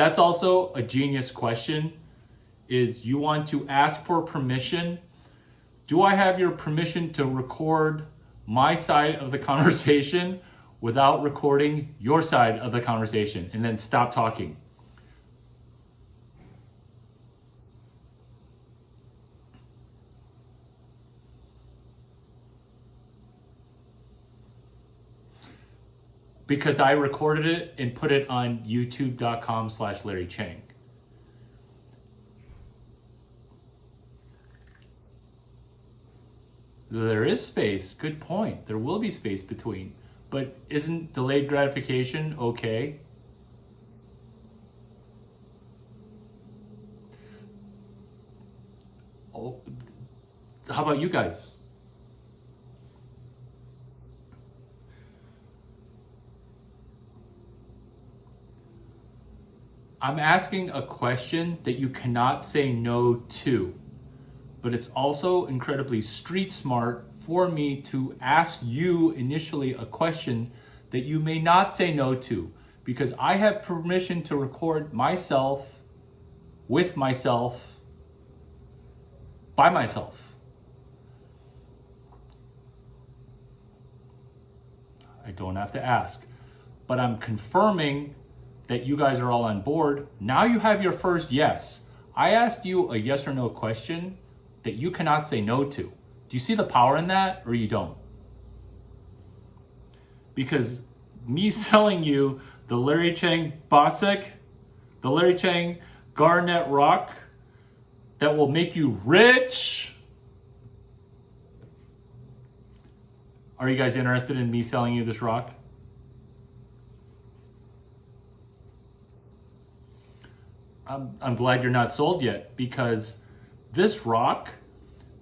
That's also a genius question, is you want to ask for permission. Do I have your permission to record my side of the conversation without recording your side of the conversation? And then stop talking. Because I recorded it and put it on youtube.com/Larry Chiang. There is space. Good point. There will be space between. But isn't delayed gratification okay? Oh, how about you guys? I'm asking a question that you cannot say no to, but it's also incredibly street smart for me to ask you initially a question that you may not say no to, because I have permission to record myself, with myself, by myself. I don't have to ask, but I'm confirming that you guys are all on board. Now you have your first yes. I asked you a yes or no question that you cannot say no to. Do you see the power in that, or you don't? Because me selling you the Larry Chiang Bosik, the Larry Chiang Garnet Rock that will make you rich. Are you guys interested in me selling you this rock? I'm glad you're not sold yet, because this rock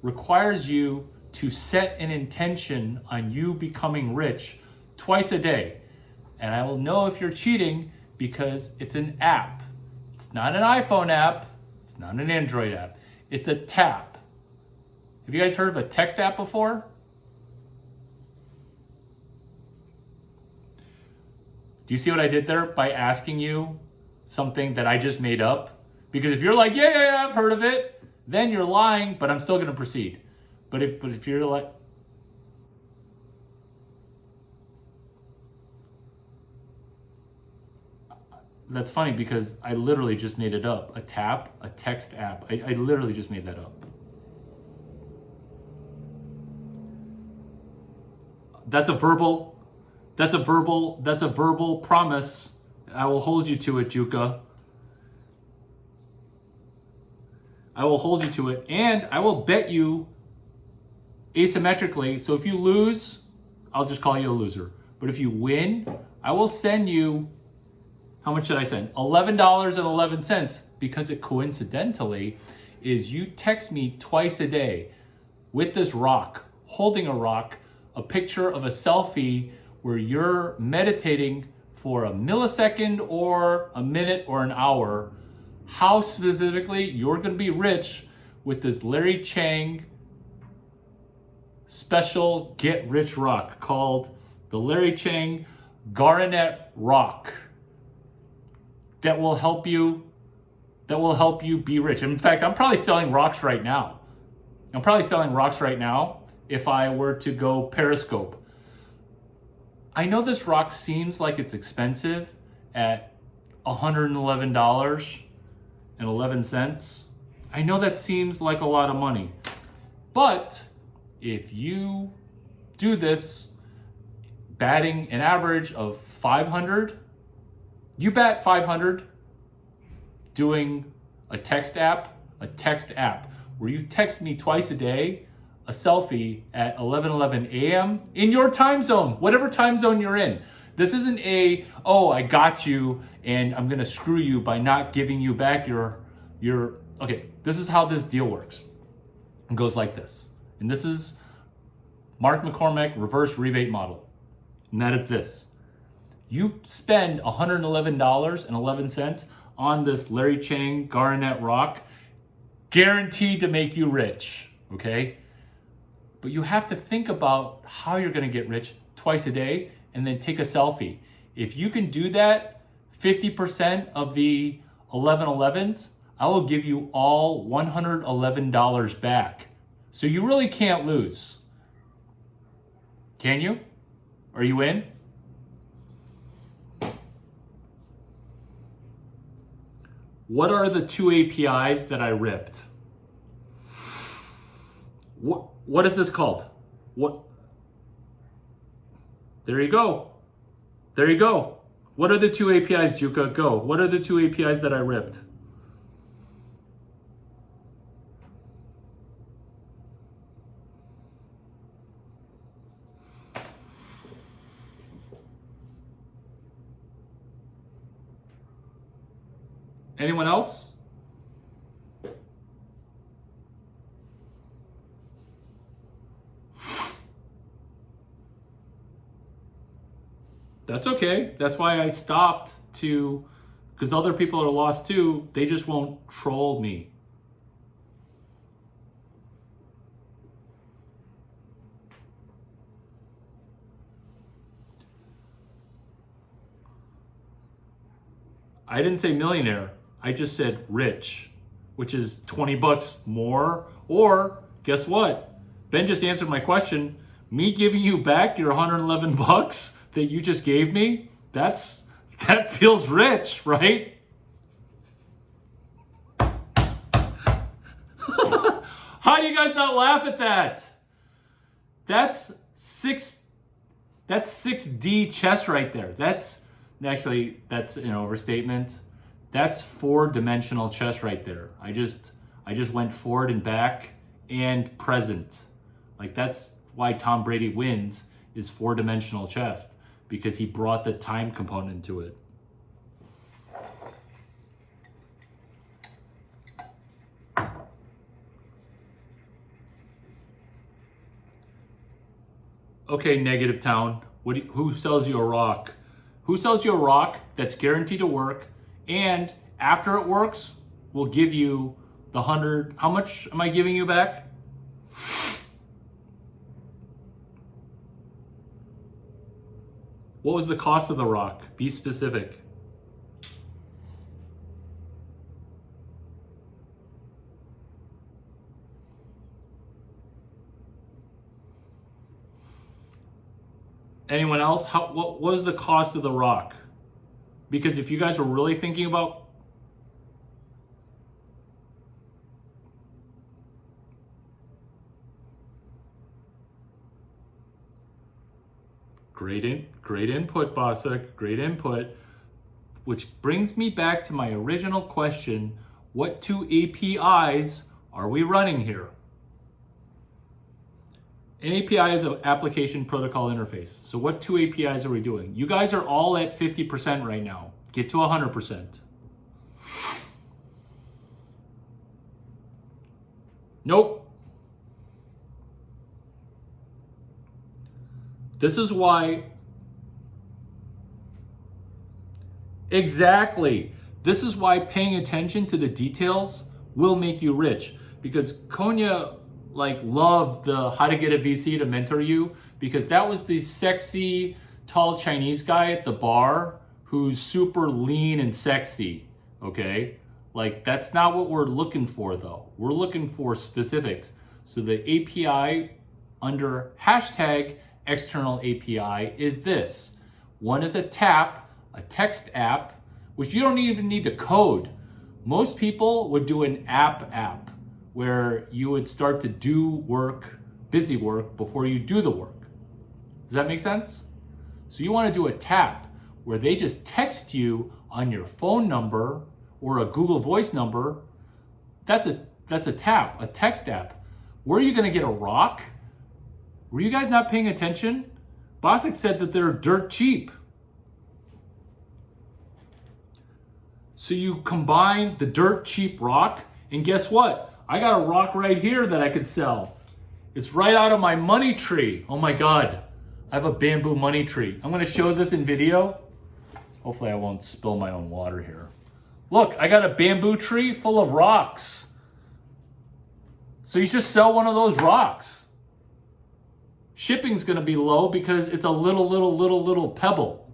requires you to set an intention on you becoming rich twice a day. And I will know if you're cheating because it's an app. It's not an iPhone app. It's not an Android app. It's a tap. Have you guys heard of a text app before? Do you see what I did there by asking you something that I just made up? Because if you're like, yeah, I've heard of it, then you're lying, but I'm still going to proceed. But if you're like, that's funny, because I literally just made it up. A tap, a text app. I literally just made that up. That's a verbal promise. I will hold you to it, Juka. I will hold you to it, and I will bet you asymmetrically. So if you lose, I'll just call you a loser. But if you win, I will send you, how much should I send? $11.11, because it coincidentally is you text me twice a day with this rock, holding a rock, a picture of a selfie where you're meditating for a millisecond or a minute or an hour, how specifically you're going to be rich with this Larry Chiang special get rich rock called the Larry Chiang Garnet Rock that will help you be rich. In fact, I'm probably selling rocks right now. If I were to go Periscope. I know this rock seems like it's expensive at $111.11. I know that seems like a lot of money. But if you do this batting an average of 500, you bat 500 doing a text app where you text me twice a day a selfie at 11:11 a.m. in your time zone, whatever time zone you're in. This isn't I got you and I'm gonna screw you by not giving you back your okay, this is how this deal works. It goes like this. And this is Mark McCormack reverse rebate model. And that is this. You spend $111.11 on this Larry Chiang Garnet Rock, guaranteed to make you rich, okay? But you have to think about how you're gonna get rich twice a day and then take a selfie. If you can do that 50% of the 1111s, I will give you all $111 back. So you really can't lose. Can you? Are you in? What are the 2 APIs that I ripped? What is this called? What? There you go. There you go. What are the 2 APIs, Juka? Go. What are the 2 APIs that I ripped? Anyone else? That's okay. That's why I stopped to, because other people are lost too. They just won't troll me. I didn't say millionaire. I just said rich, which is 20 bucks more. Or guess what? Ben just answered my question. Me giving you back your 111 bucks that you just gave me, that feels rich, right? How do you guys not laugh at that? That's 6D chess right there. That's an overstatement. That's 4-dimensional chess right there. I just went forward and back and present. Like, that's why Tom Brady wins, is 4-dimensional chess, because he brought the time component to it. Okay, negative town. Who sells you a rock? Who sells you a rock that's guaranteed to work, and after it works, we'll give you the 100. How much am I giving you back? What was the cost of the rock? Be specific. Anyone else? What was the cost of the rock? Because if you guys are really thinking about... Great input, Bossak. Great input. Which brings me back to my original question. What 2 APIs are we running here? An API is an application protocol interface. So what 2 APIs are we doing? You guys are all at 50% right now. Get to 100%. Nope. This is why... Exactly. This is why paying attention to the details will make you rich. Because Konya loved the how to get a VC to mentor you, because that was the sexy, tall Chinese guy at the bar who's super lean and sexy, okay? That's not what we're looking for though. We're looking for specifics. So the API under hashtag external API is this. One is a tap, a text app, which you don't even need to code. Most people would do an app, where you would start to do work, busy work, before you do the work. Does that make sense? So you want to do a tap, where they just text you on your phone number or a Google Voice number. That's a tap, a text app. Where are you going to get a rock? Were you guys not paying attention? Bossak said that they're dirt cheap. So you combine the dirt cheap rock, and guess what? I got a rock right here that I could sell. It's right out of my money tree. Oh my God. I have a bamboo money tree. I'm going to show this in video. Hopefully I won't spill my own water here. Look, I got a bamboo tree full of rocks. So you just sell one of those rocks. Shipping's going to be low because it's a little pebble.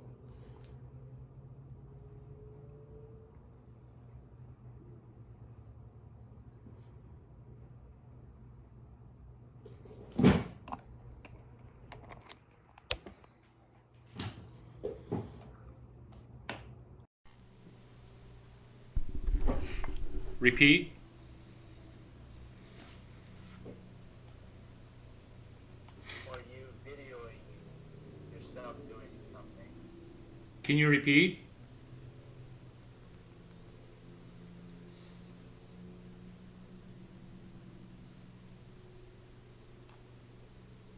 Repeat. Or you videoing yourself doing something. Can you repeat?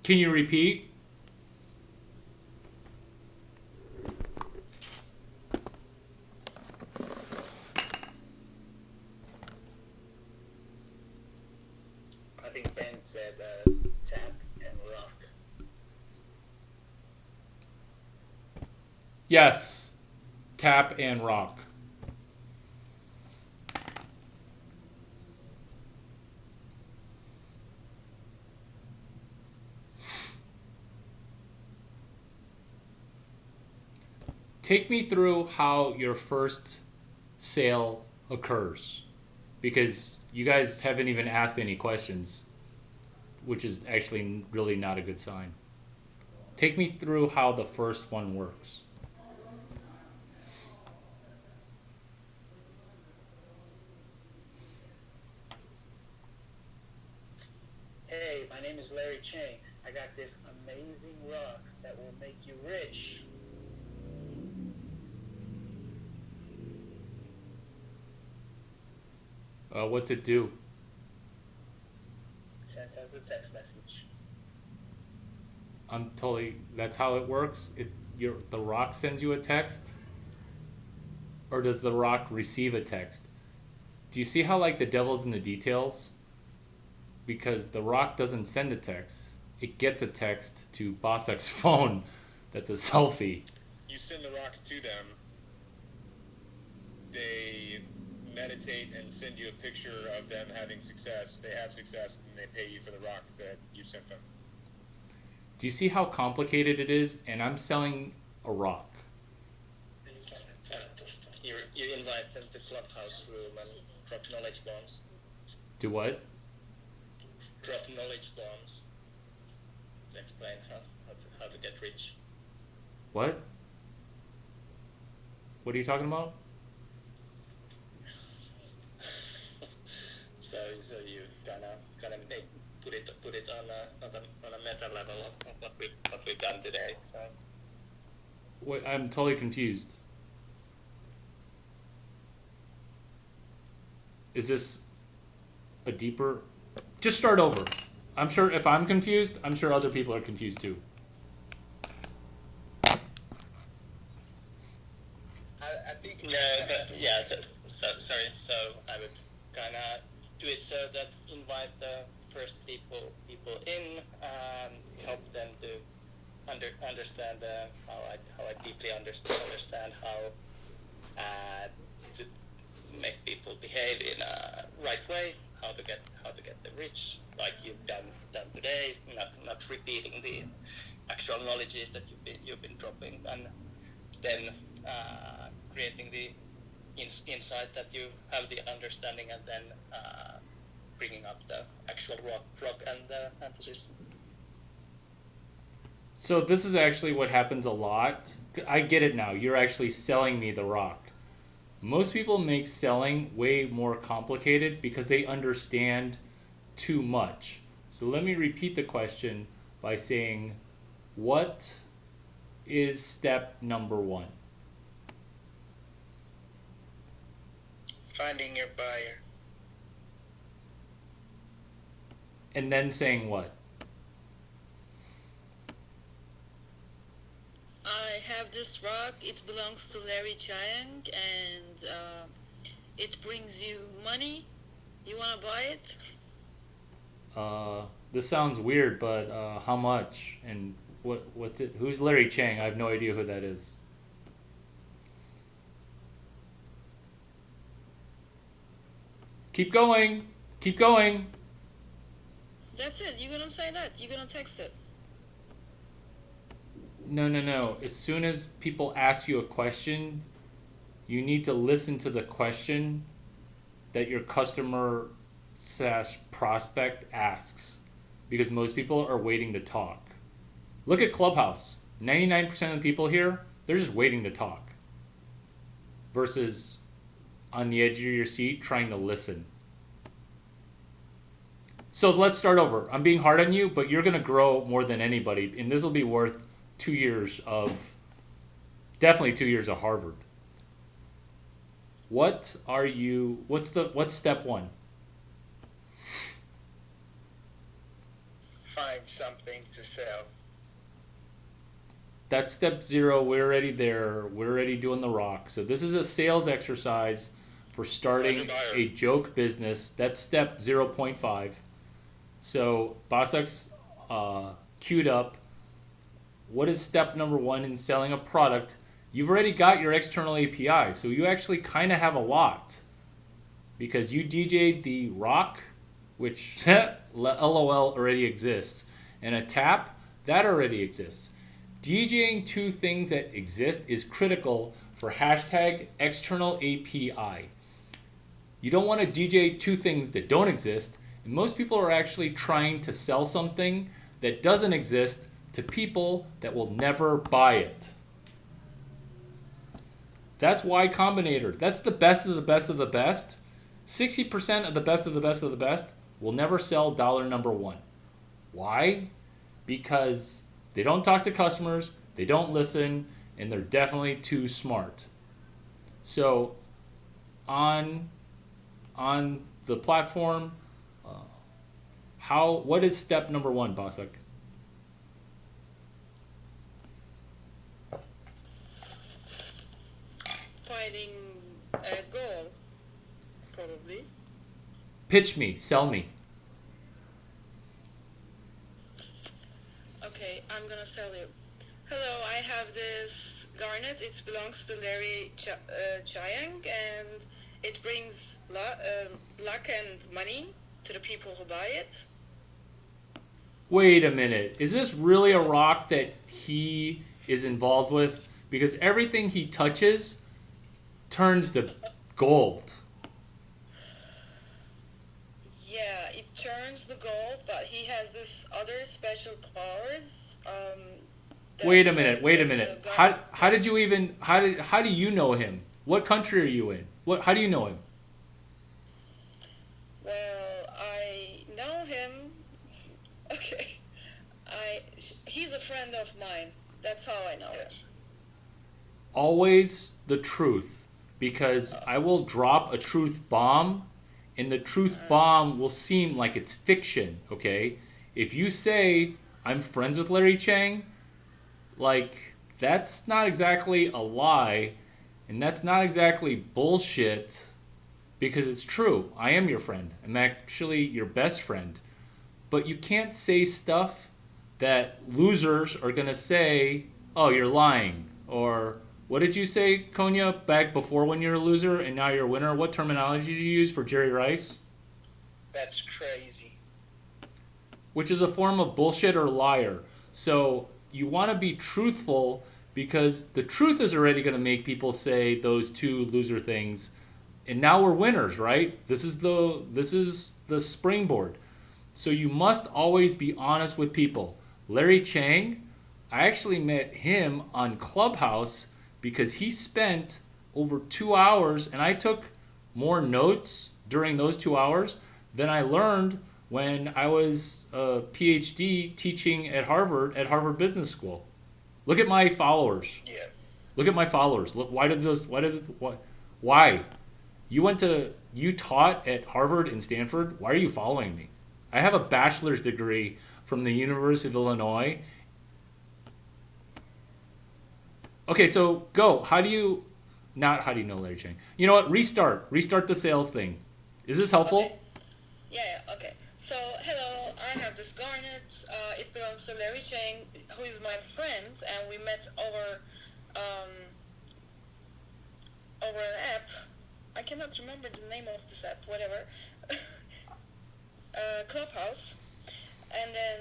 Can you repeat? I think Ben said tap and rock. Yes. Tap and rock. Take me through how your first sale occurs, because you guys haven't even asked any questions, which is actually really not a good sign. Take me through how the first one works. Hey, my name is Larry Chiang. I got this amazing rock that will make you rich. What's it do? Sent as a text message. That's how it works? The rock sends you a text? Or does the rock receive a text? Do you see how like the devil's in the details? Because the rock doesn't send a text. It gets a text to Bosek's phone that's a selfie. You send the rock to them. They meditate and send you a picture of them having success. They have success and they pay you for the rock that you sent them. Do you see how complicated it is? And I'm selling a rock. You invite them to Clubhouse room and drop knowledge bombs. Do what? Drop knowledge bombs. To explain how to get rich. What? What are you talking about? So you kind of put it on a meta level of what we've done today. So What? I'm totally confused. Is this a deeper? Just start over. I'm sure if I'm confused, I'm sure other people are confused too. I think sorry. So I would kind of do it so that invite the first people in, help them to understand how I deeply understand how to make people behave in a right way, how to get them rich, like you've done today, not repeating the actual knowledges that you've been dropping, and then creating the insight that you have the understanding, and then bringing up the actual rock and the system. So this is actually what happens a lot. I get it now. You're actually selling me the rock. Most people make selling way more complicated because they understand too much. So let me repeat the question by saying, what is step number 1? Finding your buyer. And then saying what? I have this rock. It belongs to Larry Chiang, and it brings you money. You want to buy it? This sounds weird, but how much? And what's it? Who's Larry Chiang? I have no idea who that is. Keep going. Keep going. That's it. You're gonna say that. You're gonna text it. No. As soon as people ask you a question, you need to listen to the question that your customer / prospect asks, because most people are waiting to talk. Look at Clubhouse. 99% of the people here, they're just waiting to talk. Versus on the edge of your seat trying to listen. So let's start over. I'm being hard on you, but you're going to grow more than anybody, and this will be worth 2 years of, definitely 2 years of Harvard. What's step one? Find something to sell. That's step 0. We're already there. We're already doing the rock. So this is a sales exercise for starting a joke business. That's step 0.5. So Basak's queued up. What is step number 1 in selling a product? You've already got your external API, so you actually kind of have a lot. Because you DJ'd the rock, which LOL already exists. And a tap, that already exists. DJing 2 things that exist is critical for hashtag external API. You don't want to DJ 2 things that don't exist. And most people are actually trying to sell something that doesn't exist to people that will never buy it. That's Y Combinator. That's the best of the best of the best. 60% of the best of the best of the best will never sell dollar number 1. Why? Because they don't talk to customers, they don't listen, and they're definitely too smart. So on the platform, what is step number 1, Basak? Finding a goal, probably. Pitch me, sell me. Okay, I'm gonna sell you. Hello, I have this garnet. It belongs to Larry Chiang, and it brings luck and money to the people who buy it. Wait a minute. Is this really a rock that he is involved with? Because everything he touches turns to gold. Yeah, it turns the gold, but he has this other special powers. Wait a minute. How did you even how do you know him? What country are you in? How do you know him? Well, I know him. Okay, he's a friend of mine. That's how I know him. Always the truth, because I will drop a truth bomb, and the truth bomb will seem like it's fiction, okay? If you say, I'm friends with Larry Chiang, like, that's not exactly a lie, and that's not exactly bullshit, because it's true. I am your friend. I'm actually your best friend. But you can't say stuff that losers are going to say, oh, you're lying. Or, what did you say, Konya, back before when you're a loser and now you're a winner? What terminology did you use for Jerry Rice? That's crazy. Which is a form of bullshit or liar. So you want to be truthful, because the truth is already going to make people say those 2 loser things. And now we're winners, right? This is the springboard. So you must always be honest with people. Larry Chiang, I actually met him on Clubhouse because he spent over 2 hours, and I took more notes during those 2 hours than I learned when I was a PhD teaching at Harvard Business School. Look at my followers. Yes. Look at my followers. Look, why? You taught at Harvard and Stanford. Why are you following me? I have a bachelor's degree from the University of Illinois. Okay, so go. How do you know Larry Chiang? You know what? Restart the sales thing. Is this helpful? Okay. Yeah, okay. So, hello, I have this garnet. It belongs to Larry Chiang, who is my friend, and we met over an app. I cannot remember the name of this app, whatever. Clubhouse. And then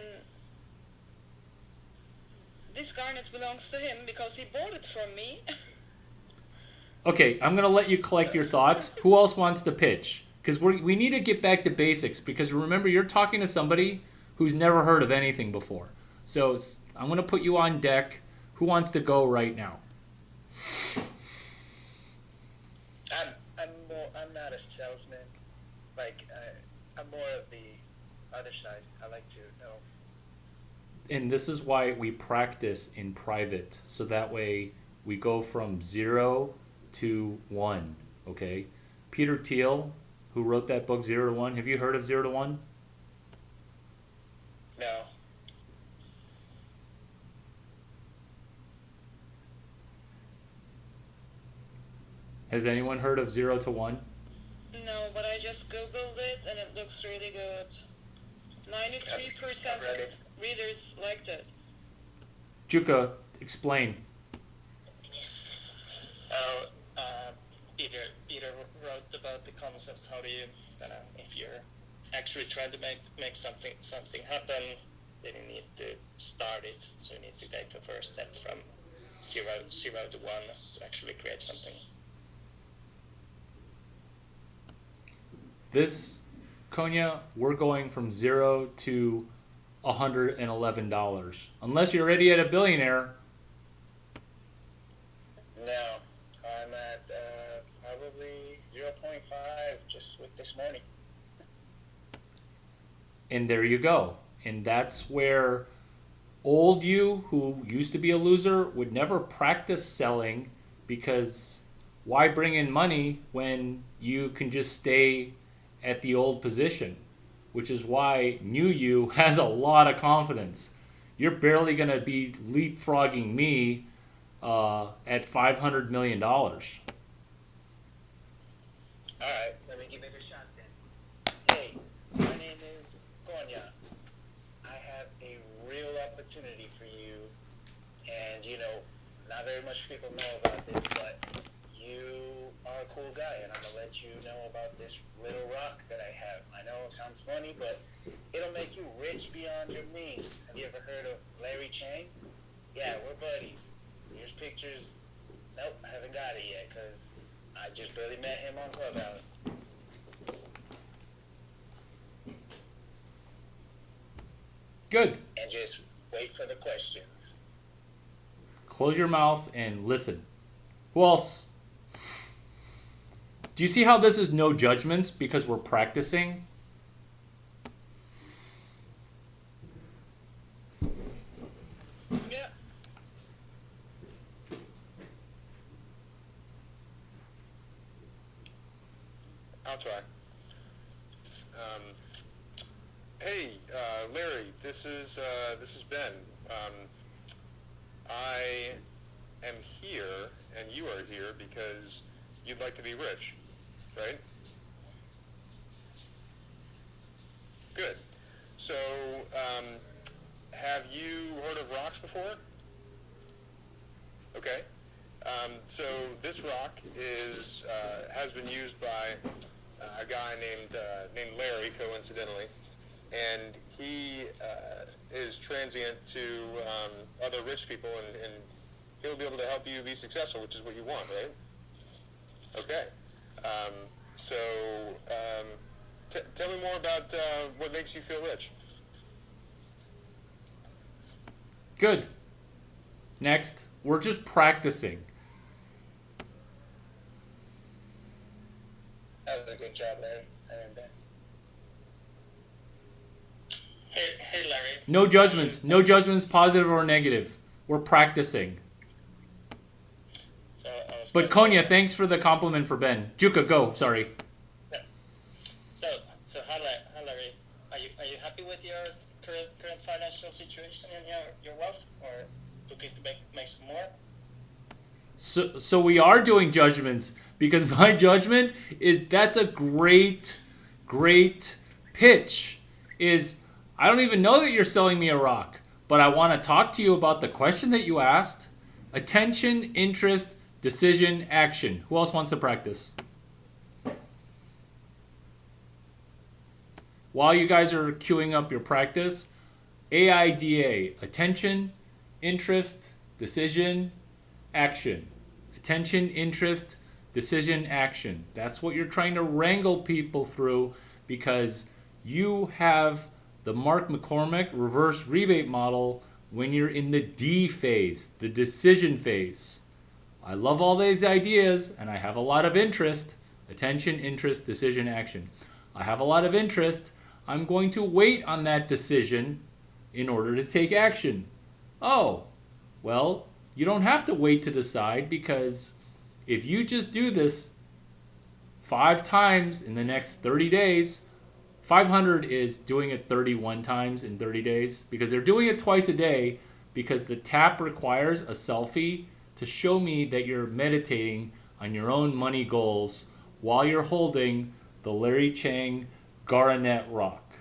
this garnet belongs to him because he bought it from me. Okay, I'm going to let you collect your thoughts. Who else wants to pitch? Because we need to get back to basics, because remember, you're talking to somebody who's never heard of anything before. So I'm going to put you on deck. Who wants to go right now? I'm more a salesman. Like, I'm more of the other side. I like to know. And this is why we practice in private, so that way we go from 0 to 1. Okay, Peter Thiel, who wrote that book 0 to 1, have you heard of 0 to 1? No. Has anyone heard of 0 to 1? No, but I just googled it and it looks really good. 93% I've read of it. readers liked it. Juka, explain. Oh, Peter wrote about the concepts. How do you, if you're actually trying to make something happen, then you need to start it. So you need to take the first step from zero to one to actually create something. This, Konya, we're going from 0 to $111. Unless you're already at a billionaire. No. I'm at probably 0.5 just with this morning. And there you go. And that's where old you, who used to be a loser, would never practice selling, because why bring in money when you can just stay at the old position? Which is why new you has a lot of confidence. You're barely going to be leapfrogging me at $500 million. All right, let me give it a shot then. Hey, my name is Konya. I have a real opportunity for you, and not very much people know about this, but you are a cool guy, and I'm gonna let you know about this little rock that I have. I know it sounds funny, but it'll make you rich beyond your means. Have you ever heard of Larry Chiang? Yeah, we're buddies. Here's pictures. Nope, I haven't got it yet, because I just barely met him on Clubhouse. Good. And just wait for the questions. Close your mouth and listen. Who else? Do you see how this is no judgments because we're practicing? Yeah. I'll try. Hey, Larry, this is Ben. I am here, and you are here because you'd like to be rich, right? Good. So, have you heard of rocks before? Okay. So this rock has been used by a guy named Larry, coincidentally, and he is transient to other rich people, and he'll be able to help you be successful, which is what you want, right? Okay. Tell me more about what makes you feel rich. Good. Next, we're just practicing. That was a good job, Larry. Ben. Hey, Larry. No judgments. No judgments, positive or negative. We're practicing. So I was But Konya, thanks for the compliment for Ben. Juka, go. Sorry. Yeah. So hi Larry. Are you happy with your current financial situation and your wealth, or looking to make some more? So we are doing judgments, because my judgment is that's a great pitch. Is I don't even know that you're selling me a rock, but I want to talk to you about the question that you asked. Attention, interest, decision, action. Who else wants to practice? While you guys are queuing up your practice, AIDA, attention, interest, decision, action. Attention, interest, decision, action. That's what you're trying to wrangle people through, because you have the Mark McCormick reverse rebate model when you're in the D phase, the decision phase. I love all these ideas and I have a lot of interest, Attention, interest, decision, action. I have a lot of interest. I'm going to wait on that decision in order to take action. Oh, well, you don't have to wait to decide, because if you just do this 5 times in the next 30 days, 500 is doing it 31 times in 30 days, because they're doing it twice a day, because the tap requires a selfie to show me that you're meditating on your own money goals while you're holding the Larry Chiang Garnet Rock.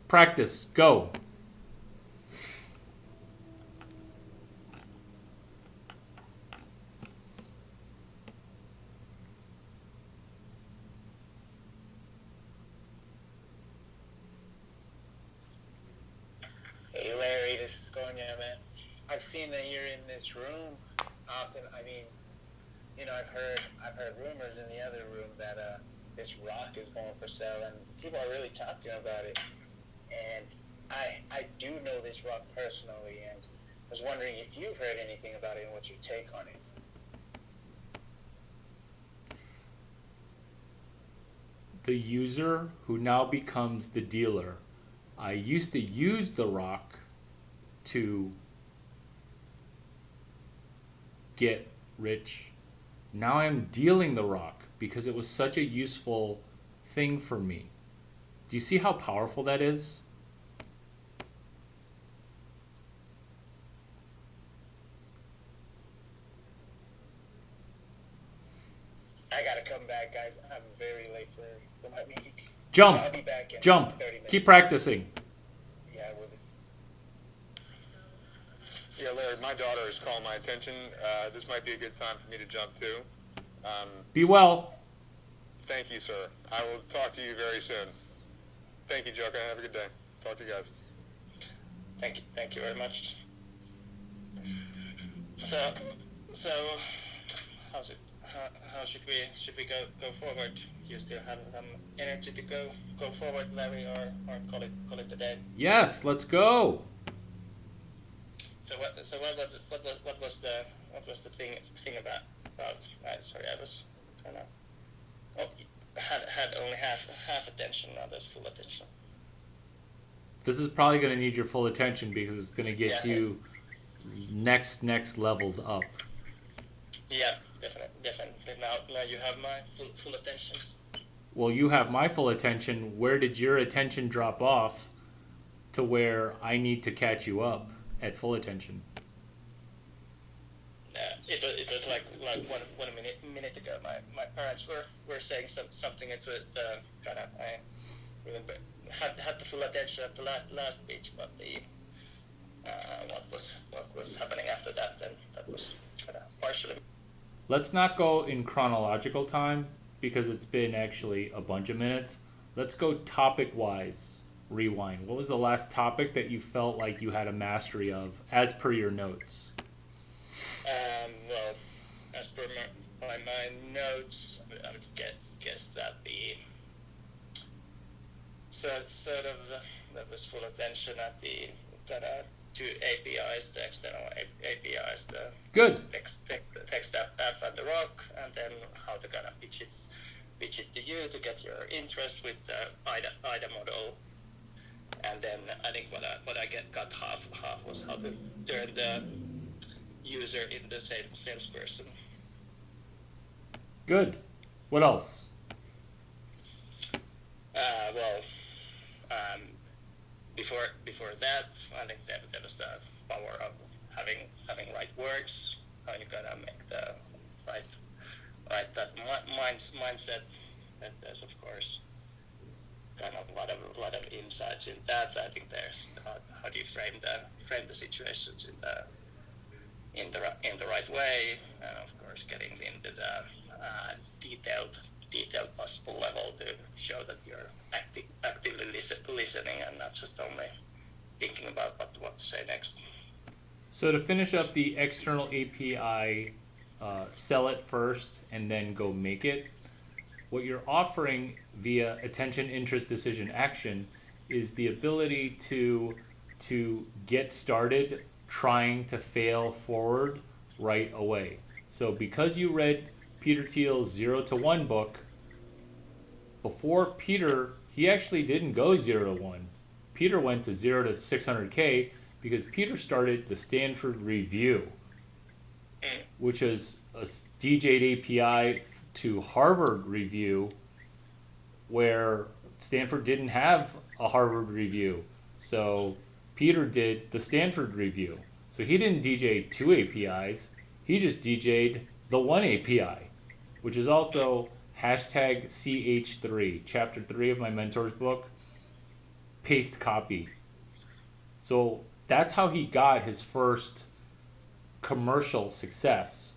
Practice. Go. Hey Larry, this is Gonya, man. I've seen that you're in this room often. I mean, I've heard rumors in the other room that this rock is going for sale, and people are really talking about it. And I do know this rock personally, and I was wondering if you've heard anything about it and what's your take on it. The user who now becomes the dealer. I used to use the rock to get rich. Now I'm dealing the rock because it was such a useful thing for me. Do you see how powerful that is? I gotta come back, guys. I'm very late for my meeting. Jump! I'll be back in Jump! 30 minutes. Keep practicing. Yeah, I will be. Yeah, Larry, my daughter is calling my attention. This might be a good time for me to jump too. Be well. Thank you, sir. I will talk to you very soon. Thank you, Joker. Have a good day. Talk to you guys. Thank you very much. So, how's it? How should we go forward? You still have some energy to go forward, Larry, or call it a day? Yes, let's go. So what was the thing about? Sorry, I was kind of had only half attention. Now there's full attention. This is probably going to need your full attention because it's going to get Yeah. you next leveled up. Yeah, definitely. Now you have my full attention. Well, you have my full attention. Where did your attention drop off to where I need to catch you up at full attention? It was like one minute ago. My parents were saying something. It was kind of I remember had the full attention at the last speech, but the what was happening after that, then that was kind of partially. Let's not go in chronological time because it's been actually a bunch of minutes. Let's go topic-wise. Rewind. What was the last topic that you felt like you had a mastery of, as per your notes? Well, as per my notes, I would guess that the sort of that was full attention at the kind of two APIs, the external APIs, the Good. text app and the rock, and then how to kind of pitch it to you to get your interest with the IDA model. And then I think what I got half was how to turn the user into the salesperson. Good. What else? Before that, I think there was the power of having right words, how you gotta make the right that mindset. And there's of course kind of a lot of insights in that. I think there's how do you frame the situations in the right way, and of course getting into the detailed possible level to show that you're actively listening and not just only thinking about what to say next. So to finish up the external API, sell it first and then go make it. What you're offering via attention, interest, decision, action is the ability to get started trying to fail forward right away. So because you read Peter Thiel's 0 to 1 book, before Peter, he actually didn't go 0 to 1. Peter went to 0 to 600K because Peter started the Stanford Review, which is a DJ'd API to Harvard Review, where Stanford didn't have a Harvard Review. So Peter did the Stanford Review. So he didn't DJ 2 APIs, he just DJ'd the 1 API, which is also hashtag CH3, chapter 3 of my mentor's book, paste copy. So that's how he got his first commercial success.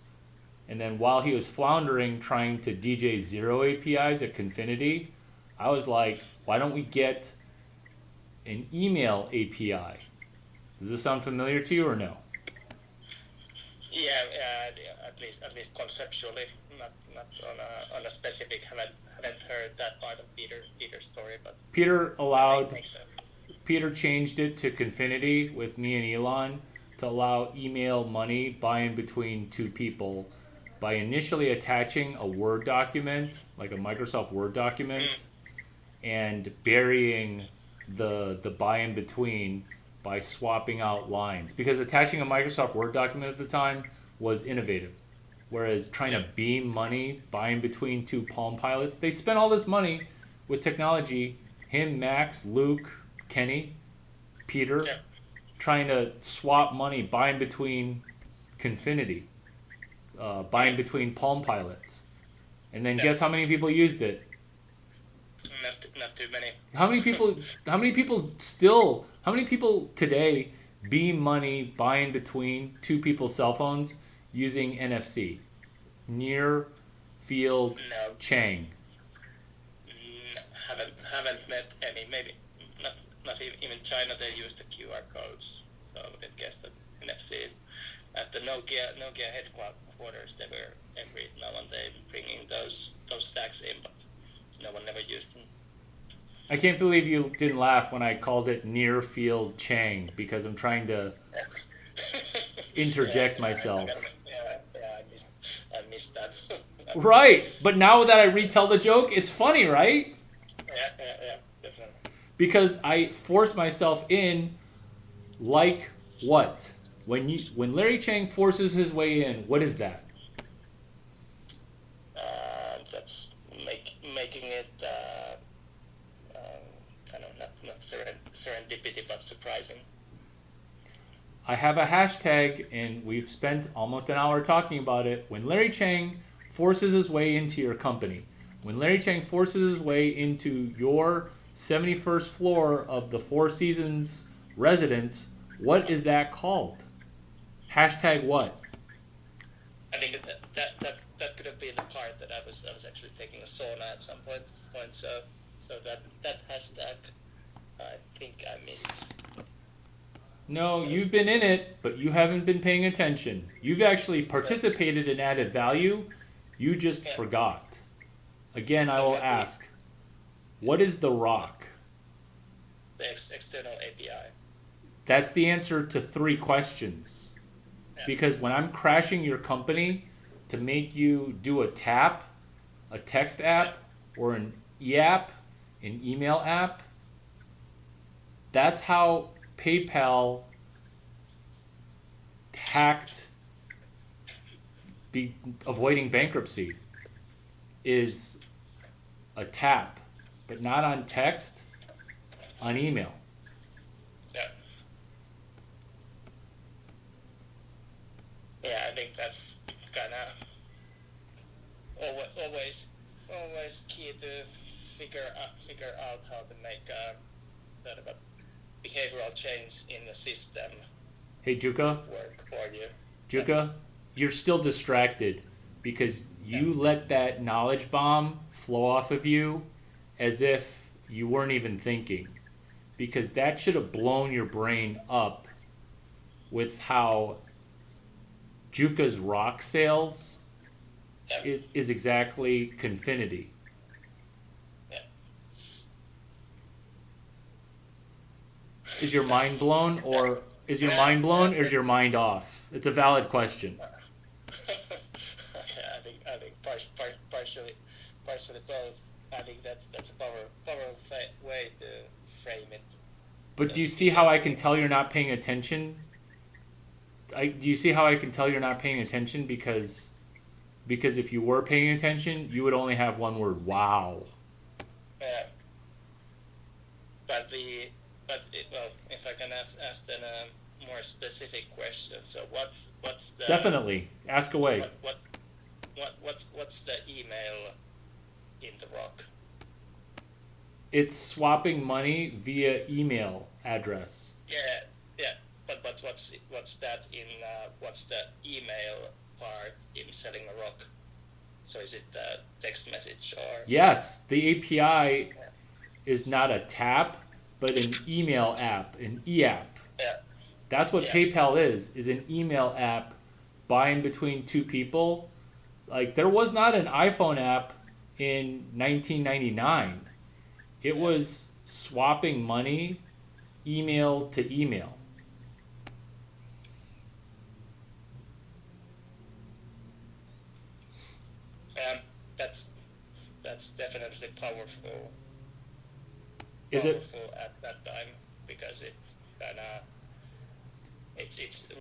And then while he was floundering trying to DJ 0 APIs at Confinity, I was like, why don't we get an email API? Does this sound familiar to you or no? Yeah, at least conceptually, not on a specific. Haven't heard that part of Peter's story, but Peter allowed. makes sense. Peter changed it to Confinity with me and Elon to allow email money buy-in between two people by initially attaching a Word document, like a Microsoft Word document, and burying the buy-in between by swapping out lines. Because attaching a Microsoft Word document at the time was innovative. Whereas trying to beam money buy-in between two Palm Pilots, they spent all this money with technology, him, Max, Luke, Kenny, Peter, trying to swap money buy-in between Confinity, buy-in between Palm Pilots. And then guess how many people used it? Not too many. How many people today beam money buy-in between two people's cell phones using NFC? Near Field No. Chiang. Haven't met any. Maybe not even China. They use the QR codes. So I would guess that NFC at the Nokia headquarters, they were every now and then bringing those stacks in, but no one ever used them. I can't believe you didn't laugh when I called it Near Field Chiang because I'm trying to interject myself. I missed that. Right, but now that I retell the joke, it's funny, right? Yeah, definitely. Because I force myself in, like what? When Larry Chiang forces his way in, what is that? That's making it kind of not serendipity, but surprising. I have a hashtag, and we've spent almost an hour talking about it. When Larry Chiang forces his way into your company, when Larry Chiang forces his way into your 71st floor of the Four Seasons residence, what is that called? Hashtag what? I think that could have been the part that I was actually taking a sauna at some point. So that hashtag, I think I missed. No, you've been in it, but you haven't been paying attention. You've actually participated in added value. You just forgot. Again, I will ask, what is the rock? The external API. That's the answer to 3 questions. Because when I'm crashing your company to make you do a tap, a text app, or an e-app, an email app, that's how PayPal hacked avoiding bankruptcy, is a tap, but not on text, on email. Yeah, I think that's kind of always key to figure out how to make sort of a behavioral change in the system Hey, Juka, work for you. Juka, you're still distracted because you let that knowledge bomb flow off of you as if you weren't even thinking. Because that should have blown your brain up with how Juka's rock sales is exactly Confinity. Is your mind blown, or is your mind off? It's a valid question. I think partially both. I think that's a powerful way to frame it. But do you see how I can tell you're not paying attention? Do you see how I can tell you're not paying attention? Because if you were paying attention, you would only have one word: wow. Uh, well, if I can ask then a more specific question. So what's the Definitely, ask away. what's the email in the rock? It's swapping money via email address. Yeah. But what's that in what's the email part in selling a rock? So is it a text message or? Yes, the API is not a tap, but an email app, an e-app. Yeah. That's what Yeah. PayPal is an email app buying between two people. Like, there was not an iPhone app in 1999. It was swapping money email to email. That's definitely powerful. Is it? Powerful at that time because it's kind of it's